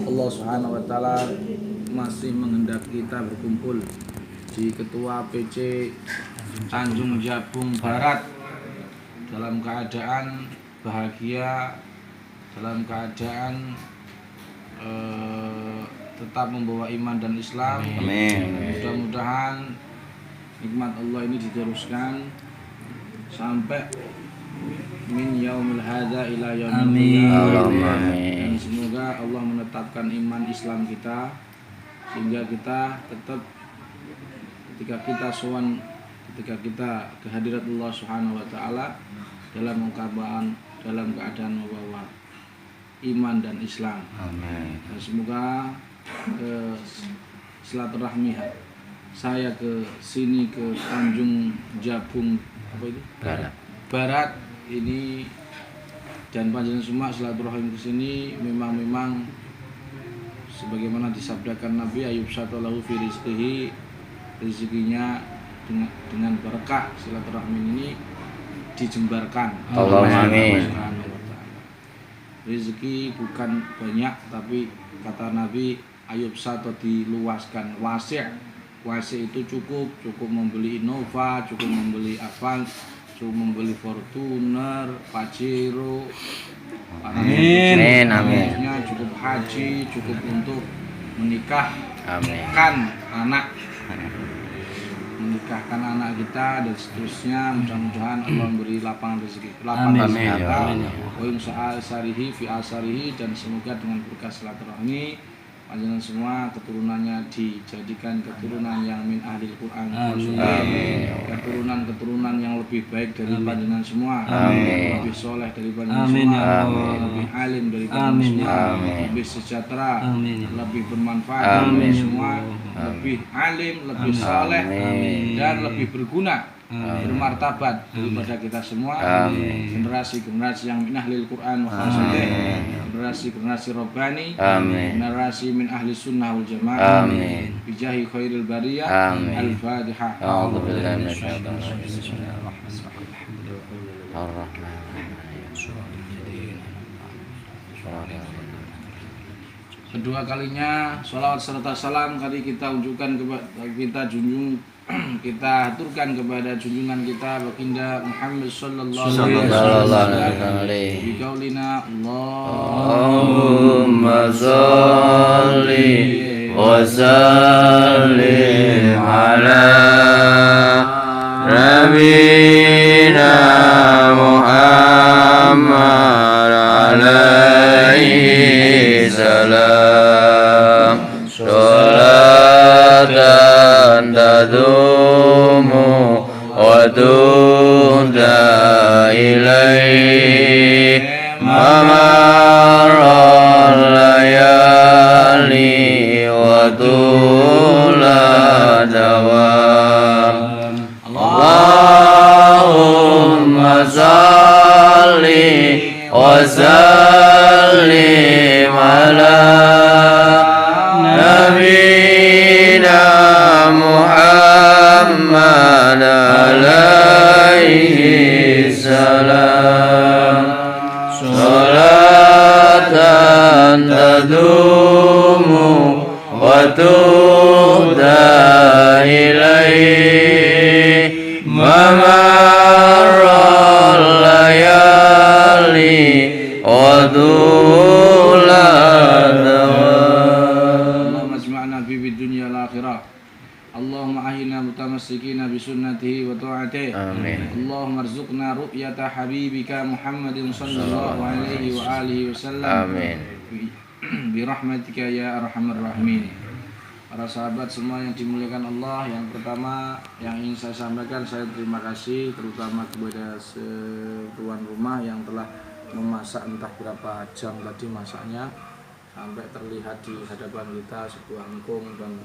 Allah Subhanahu wa taala masih menghendaki kita berkumpul di Ketua PC Tanjung Jabung Barat dalam keadaan bahagia, dalam keadaan tetap membawa iman dan Islam. Amin. Mudah-mudahan nikmat Allah ini diteruskan sampai min yaumil hadza ila yaumil qiyamah. Dan semoga Allah menetapkan iman Islam kita sehingga kita tetap ketika kita sowan, ketika kita kehadirat Allah Subhanahu wa taala dalam keadaan membawa iman dan Islam. Amin. Dan semoga silaturahmi saya ke sini ke Tanjung Jabung Barat ini dan panjenengan semua silaturahim ke sini memang sebagaimana disabdakan Nabi Ayub satalahu fi rizqihi, rezekinya dengan berkah silaturahmi ini dijembarkan. Allahumma amin. Rezeki bukan banyak tapi kata Nabi Ayub satu diluaskan, wasi' itu cukup membeli Innova, cukup membeli Avant, cukup membeli Fortuner, Pajero, amin, cukup haji, cukup untuk menikahkan anak kita dan seterusnya. Mudah-mudahan Allah memberi lapangan rezeki, lapangan kesehatan, fi asarihi, dan semoga dengan berkah silaturahmi panjenengan semua keturunannya dijadikan keturunan yang min ahlil Quran, keturunan yang lebih baik dari panjenengan semua, lebih soleh dari panjenengan semua, lebih alim dari panjenengan semua, lebih sejahtera, lebih bermanfaat dari semua, lebih alim, lebih soleh, dan lebih berguna, bermartabat daripada kita semua. Generasi yang min ahlil Quran wa khassatih, generasi Rabbani, generasi min ahli sunnah wal jamaah, bijahi khairil bariyah. Al-Fatihah. Kedua kalinya salawat serta salam kali kita unjukkan kita aturkan kepada junjungan kita baginda Muhammad sallallahu alaihi wasallam. Biqaulina Allahumma sholli wa sallim ala nabiyyina Muhammad alaihi salam. Sholatan tadumu wa tunda ilaihi mamarral layali wa tula dawam. Allahumma salli wa sallim ala nabiyyina Muhammad alaihi salam. Sholatan tadumu wa tuda ilaihi mamarral layali wa tula dawam. Allahumma ajma'na fi dunya wal akhirah. Allahumma ahina mutamassikina bi sunnatihi wa ta'atihi. Allahumma arzuqna ru'yata habibika Muhammadin sallallahu alaihi wa alihi wasallam. Bi rahmatika ya arhamar rahimin. Para sahabat semua yang dimuliakan Allah, yang pertama yang ingin saya sampaikan, saya terima kasih terutama kepada tuan rumah yang telah memasak entah berapa jam tadi masaknya sampai terlihat di hadapan kita sebuah engkung dan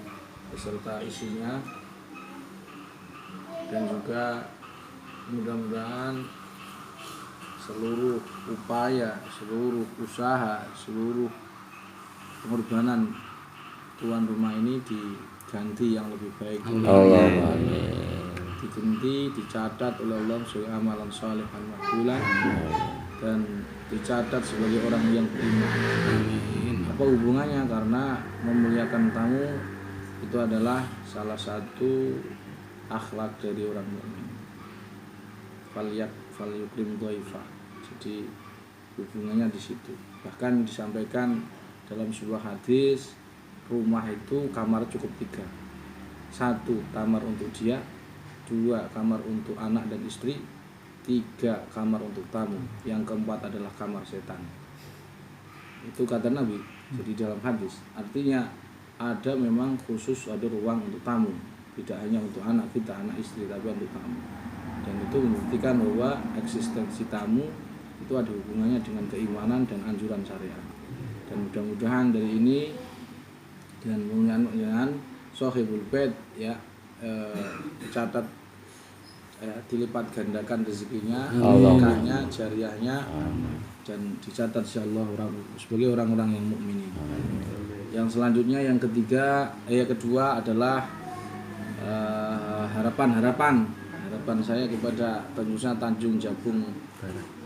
beserta isinya. Dan juga mudah-mudahan seluruh upaya, seluruh usaha, seluruh pengorbanan tuan rumah ini diganti yang lebih baik oleh Allah, diganti, dicatat oleh Allah sebagai amalan saleh dan makbulan, dan dicatat sebagai orang yang beriman. Apa hubungannya? Karena memuliakan tamu itu adalah salah satu akhlak dari orang mukmin. Falyukrim dhaifah. Jadi hubungannya di situ. Bahkan disampaikan dalam sebuah hadis, rumah itu kamar cukup 3. 1 kamar untuk dia, 2 kamar untuk anak dan istri, 3 kamar untuk tamu, yang keempat adalah kamar setan. Itu kata Nabi. Jadi dalam hadis artinya ada memang khusus ada ruang untuk tamu, tidak hanya untuk anak kita, anak istri, tapi untuk tamu. Dan itu membuktikan bahwa eksistensi tamu itu ada hubungannya dengan keimanan dan anjuran syariat. Dan mudah-mudahan dari ini dan dengan Sohibul Bait ya catat dilipat gandakan rezekinya, berkahnya, jariahnya, dan dicatat insyaallah sebagai orang-orang yang mukminin. Yang selanjutnya yang kedua adalah harapan saya kepada khususnya Tanjung Jabung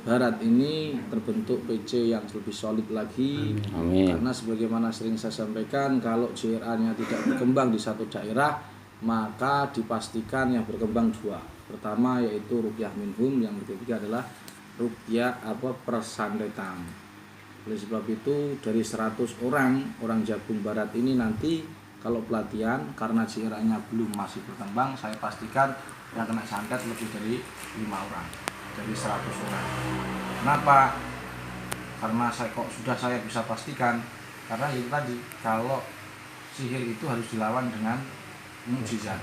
Barat ini terbentuk PC yang lebih solid lagi. Amin. Karena sebagaimana sering saya sampaikan, kalau JRA-nya tidak berkembang di satu daerah, maka dipastikan yang berkembang 2. Pertama yaitu ruqyah minhum, yang ketiga adalah ruqyah persandetan. Oleh sebab itu dari 100 orang Jabung Barat ini nanti kalau pelatihan, karena JRA-nya belum masih berkembang, saya pastikan yang kena santet lebih dari 5 orang dari 100 orang. Kenapa? Karena saya bisa pastikan, karena itu tadi, kalau sihir itu harus dilawan dengan mukjizat.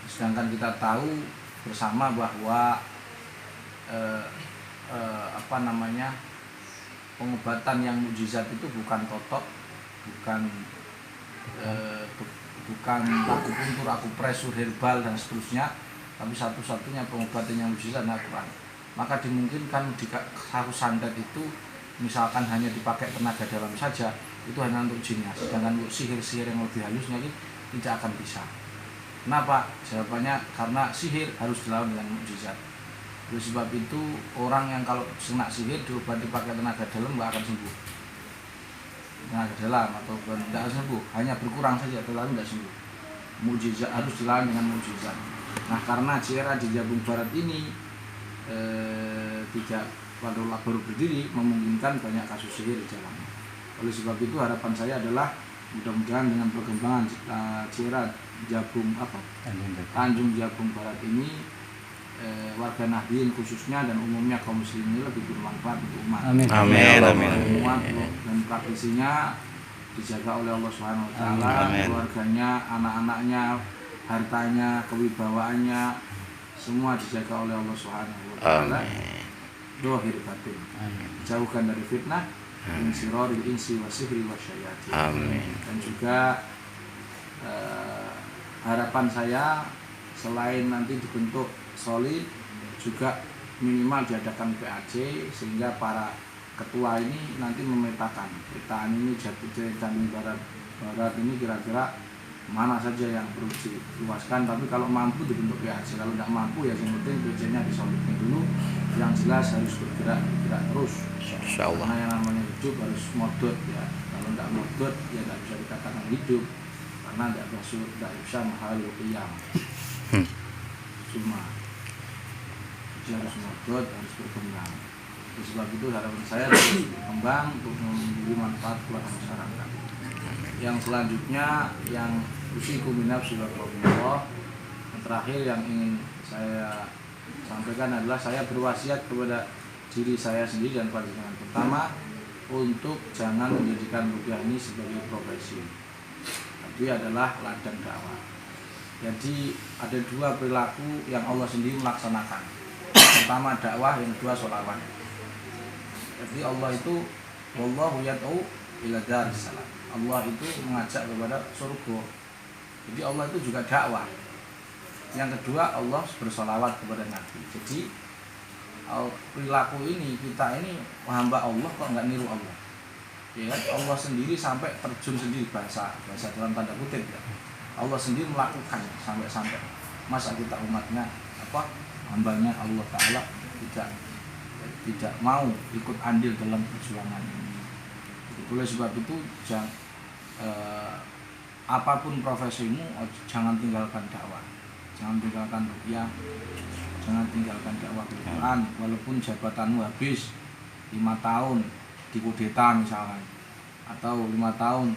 Sedangkan kita tahu bersama bahwa pengobatan yang mukjizat itu bukan totok, bukan akupuntur, akupresur, herbal dan seterusnya, tapi satu-satunya pengobatan yang mukjizat adalah Al-Quran. Maka dimungkinkan jika harus santet itu misalkan hanya dipakai tenaga dalam saja, itu hanya untuk jinnya. Sedangkan untuk sihir-sihir yang lebih halusnya ini tidak akan bisa. Kenapa? Jawabannya karena sihir harus dilawan dengan mukjizat. Oleh sebab itu orang yang kalau kena sihir diobati pakai tenaga dalam nggak akan sembuh. Tenaga dalam atau tidak sembuh, hanya berkurang saja, tetapi tidak sembuh. Mukjizat harus dilawan dengan mukjizat. Nah, karena JRA di Jabung Barat ini tidak baru berdiri, memungkinkan banyak kasus sihir di jalannya. Oleh sebab itu harapan saya adalah mudah-mudahan dengan perkembangan JRA Tanjung Jabung Barat ini, warga Nahdien khususnya dan umumnya kaum muslimin lebih bermanfaat untuk umat. Amin. Umat dan praktisinya dijaga oleh Allah Subhanahu wa taala, keluarganya, anak-anaknya, hartanya, kewibawaannya semua dijaga oleh Allah Subhanahu wa taala. Zahir batin. Jauhkan dari fitnah, min syarril insi wasihri wasyayatin. Amin. Dan juga harapan saya selain nanti dibentuk solid, juga minimal diadakan PAC sehingga para ketua ini nanti memetakan petaan ini Jabung Barat ini kira-kira mana saja yang perlu diluaskan. Tapi kalau mampu dibentuk PAC, kalau tidak mampu ya yang penting PC-nya disolidkan dulu. Yang jelas harus bergerak terus. Insyaallah. Karena yang namanya hidup harus modot ya. Kalau tidak modot ya tidak bisa dikatakan hidup, karena tidak bisa mahalul qiyam. Cuma dia harus modot, harus berkembang. Oleh sebab itu harapan saya harus berkembang untuk memberi manfaat kepada masyarakat. Yang selanjutnya yang usikum binafsi wa Allah, yang terakhir yang ingin saya sampaikan adalah saya berwasiat kepada diri saya sendiri dan panjenengan. Pertama, untuk jangan menjadikan ruqyah ini sebagai profesi, tapi adalah ladang dakwah. Jadi ada 2 perilaku yang Allah sendiri melaksanakan. Pertama dakwah, yang kedua sholawat. Jadi Allah itu wallahu yad'u ila daris salam. Allah itu mengajak kepada surga. Jadi Allah itu juga dakwah. Yang kedua Allah bersolawat kepada Nabi. Jadi perilaku ini, kita ini hamba Allah kok nggak niru Allah. Ya kan? Allah sendiri sampai terjun sendiri, bahasa dalam tanda kutip ya. Allah sendiri melakukan sampai masa kita umatnya hambanya Allah Ta'ala tidak tidak mau ikut andil dalam perjuangan ini. Oleh sebab itu apapun profesimu, jangan tinggalkan dakwah, jangan tinggalkan ruqyah, jangan tinggalkan dakwah Quran. Walaupun jabatanmu habis 5 tahun dikudeta misalkan, atau 5 tahun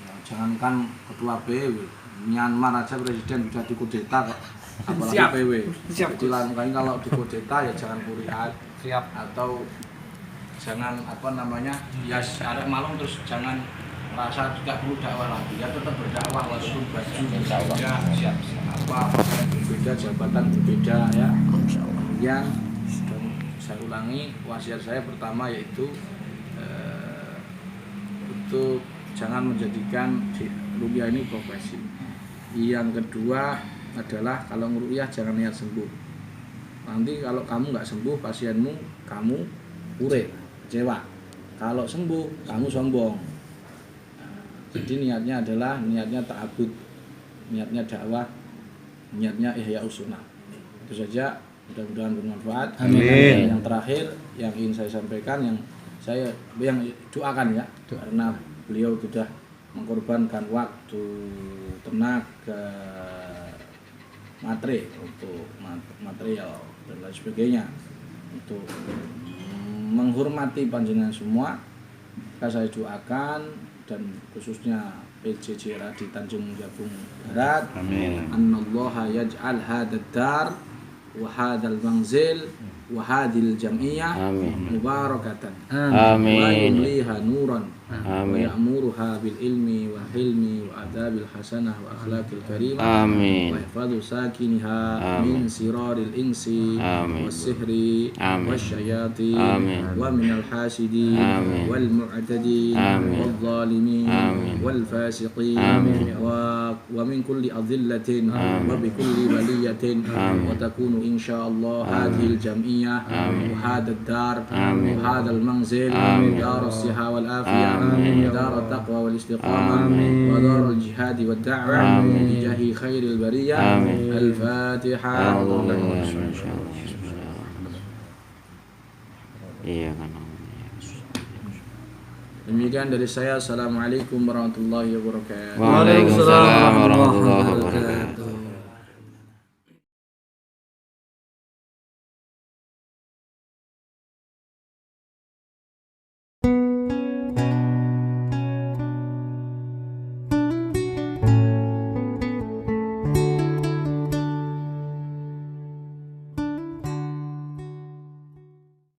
ya, jangankan ketua PW, Myanmar aja presiden sudah dikudeta kok, apalagi PW. Jadi makanya kalau dikudeta ya jangan kuriat, atau jangan ya arek malung terus jangan merasa tidak perlu dakwah lagi, ya tetap berdakwah walaupun baju berbeda, berbeda, jabatan berbeda ya. Kemudian saya ulangi wasiat saya pertama yaitu untuk jangan menjadikan ruqyah ini profesi. Yang kedua adalah kalau ngeruqyah jangan niat sembuh. Nanti kalau kamu nggak sembuh pasienmu, kamu urip, kecewa. Kalau sembuh kamu sombong. Jadi niatnya adalah niatnya ta'abud, niatnya dakwah, niatnya ihya'us sunnah. Itu saja, mudah-mudahan bermanfaat. Amin. Yang terakhir yang ingin saya sampaikan, yang doakan ya, karena beliau sudah mengorbankan waktu, tenaga, materi untuk material dan lain sebagainya untuk menghormati panjenengan semua. Maka saya doakan, dan khususnya PJJ di Tanjung Jabung Barat, Anallaha yaj'al hadad dar wa hadal manzil wa hadil jam'iyah mubarakatan, wa yumliha nuran, wa ya'muruha bil ilmi wa hilmi wa adabil hasanah wa akhlaqil karimah, wa ihfadhu sakiniha min siraril insi was sihri was syayati wa minal hasidin wal mu'tadin wal zalimin wal fasiqin wa min kulli adhillatin wa bi kulli baliyatin, wa takunu insyaallah hadhil jam'iyah وهذا الدار وهذا المنزل دار الصحة والعافية ودار التقوى والاستقامة ودار الجهاد والدعوة بجاه خير البرية. الفاتحة. Demikian dari saya. Assalamualaikum warahmatullahi wabarakatuh. Waalaikumsalam warahmatullahi wabarakatuh.